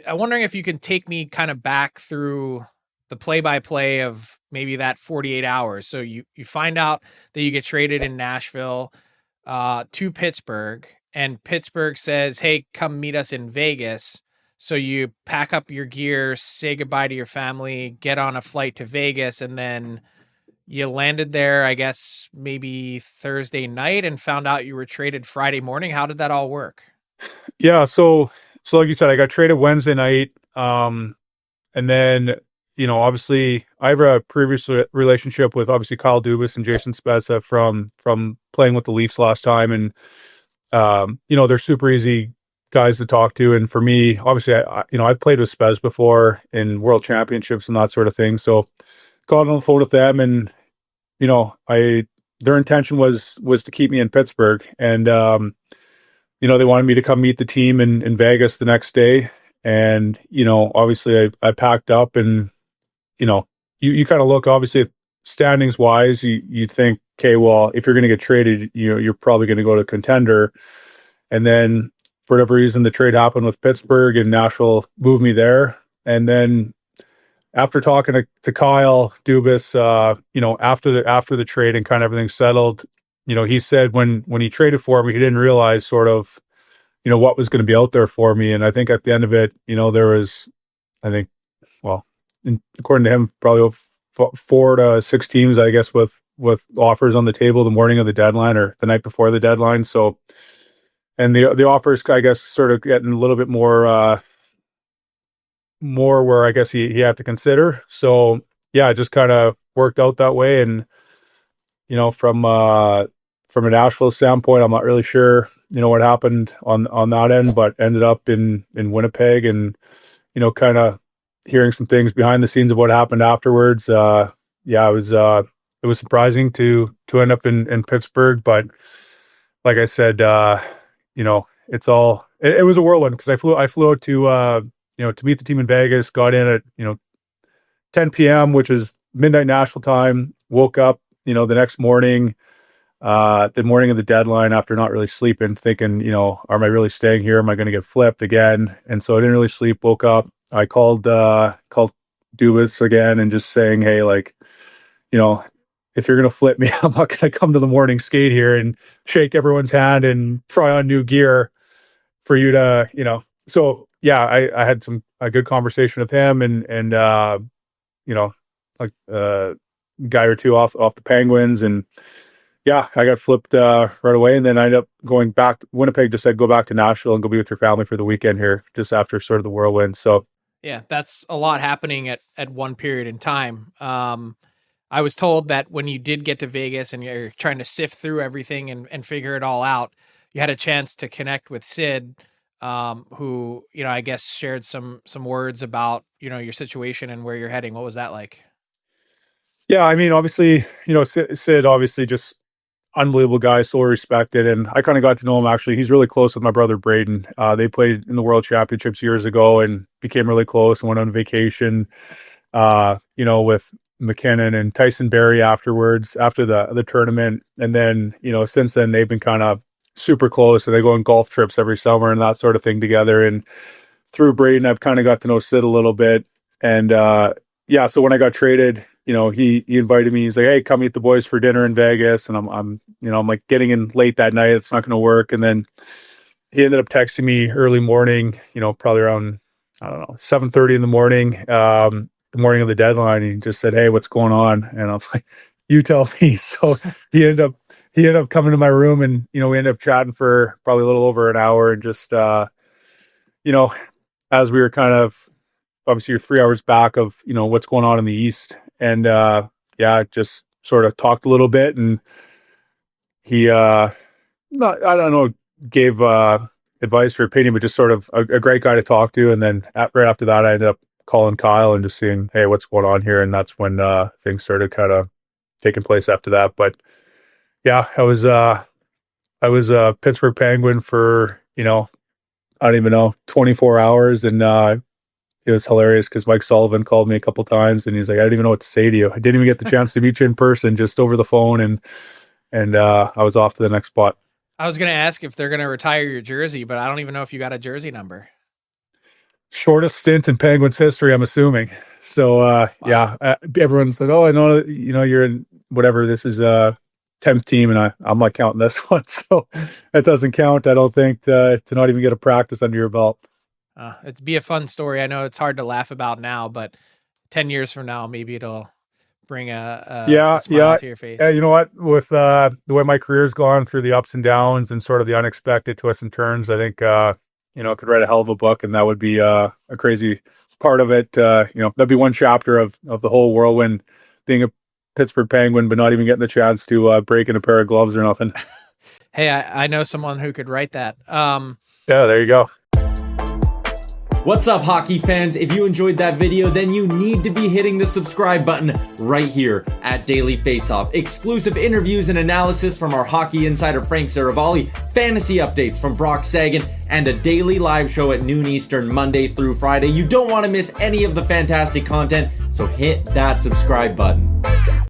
I'm wondering if you can take me kind of back through the play-by-play of maybe that 48 hours. So you find out that you get traded in Nashville to Pittsburgh, and Pittsburgh says, "Hey, come meet us in Vegas." So you pack up your gear, say goodbye to your family, get on a flight to Vegas, and then you landed there, I guess, maybe Thursday night and found out you were traded Friday morning. How did that all work? Yeah, so like you said, I got traded Wednesday night. And then, obviously I have a previous relationship with obviously Kyle Dubas and Jason Spezza from playing with the Leafs last time. And they're super easy guys to talk to. And for me, obviously I've played with Spez before in world championships and that sort of thing. So got on the phone with them, and I their intention was to keep me in Pittsburgh. And they wanted me to come meet the team in Vegas the next day. And, obviously I packed up, and, you kind of look, obviously, at standings wise, you think, okay, well, if you're going to get traded, you're probably going to go to contender. And then for whatever reason, the trade happened with Pittsburgh, and Nashville moved me there. And then after talking to Kyle Dubas, after the trade and kind of everything settled, he said when he traded for me, he didn't realize sort of, what was going to be out there for me. And I think at the end of it, there was, I think, well, according to him, probably 4 to 6 teams, I guess, with offers on the table the morning of the deadline or the night before the deadline. So, and the offers, I guess, sort of getting a little bit more where I guess he had to consider. So yeah, it just kind of worked out that way. And from a Nashville standpoint, I'm not really sure what happened on that end, but ended up in Winnipeg, and kind of hearing some things behind the scenes of what happened afterwards. Yeah, it was surprising to end up in Pittsburgh, but like I said, it was a whirlwind because I flew out to meet the team in Vegas, got in at 10 p.m., which is midnight Nashville time. Woke up the next morning, the morning of the deadline, after not really sleeping, thinking, am I really staying here? Am I going to get flipped again? And so I didn't really sleep. Woke up. I called Dubas again and just saying, hey, like, if you're going to flip me, I'm not going to come to the morning skate here and shake everyone's hand and try on new gear for you to, So yeah, I had a good conversation with him, and like a guy or two off the Penguins, and yeah, I got flipped right away, and then I ended up going back. Winnipeg just said go back to Nashville and go be with your family for the weekend here, just after sort of the whirlwind. So Yeah, that's a lot happening at one period in time. I was told that when you did get to Vegas and you're trying to sift through everything and figure it all out, you had a chance to connect with Sid, who, I guess shared some words about, your situation and where you're heading. What was that like? yeah, I mean, obviously, Sid obviously just unbelievable guy, so respected, and I kind of got to know him. Actually, he's really close with my brother Brayden. They played in the World Championships years ago and became really close and went on vacation. With McKinnon and Tyson Berry afterwards, after the tournament, and then since then they've been kind of super close, and they go on golf trips every summer and that sort of thing together. And through Brayden, I've kind of got to know Sid a little bit, and yeah, so when I got traded, he invited me. He's like, "Hey, come meet the boys for dinner in Vegas," and I'm like getting in late that night. It's not going to work, and then he ended up texting me early morning, probably around, I don't know, 7:30 in the morning, the morning of the deadline. He just said, "Hey, what's going on?" And I'm like, "You tell me." So he ended up coming to my room, and we ended up chatting for probably a little over an hour, and just you know, as we were kind of, obviously you're 3 hours back of what's going on in the East, and yeah, just sort of talked a little bit, and he not, I don't know, gave advice or opinion, but just sort of a great guy to talk to. And then right after that, I ended up calling Kyle and just seeing, hey, what's going on here? And that's when things started kind of taking place after that. But yeah, I was a Pittsburgh Penguin for I don't even know, 24 hours, and it was hilarious because Mike Sullivan called me a couple times, and he's like, I didn't even know what to say to you. I didn't even get the chance to meet you in person, just over the phone, and I was off to the next spot. I was going to ask if they're going to retire your jersey, but I don't even know if you got a jersey number. Shortest stint in Penguins history, I'm assuming. So yeah, everyone said, "Oh, I know, you're in whatever. This is 10th team," and I'm not counting this one, so that doesn't count. I don't think to not even get a practice under your belt. It'd be a fun story. I know it's hard to laugh about now, but 10 years from now, maybe it'll bring a smile to your face. Yeah, you know what? With the way my career's gone through the ups and downs and sort of the unexpected twists and turns, I think I could write a hell of a book, and that would be a crazy part of it. That'd be one chapter of the whole whirlwind, being a Pittsburgh Penguin, but not even getting the chance to break in a pair of gloves or nothing. Hey, I know someone who could write that. Yeah, there you go. What's up, hockey fans? If you enjoyed that video, then you need to be hitting the subscribe button right here at Daily Faceoff. Exclusive interviews and analysis from our hockey insider Frank Saravalli, fantasy updates from Brock Sagan, and a daily live show at noon Eastern, Monday through Friday. You don't want to miss any of the fantastic content, so hit that subscribe button.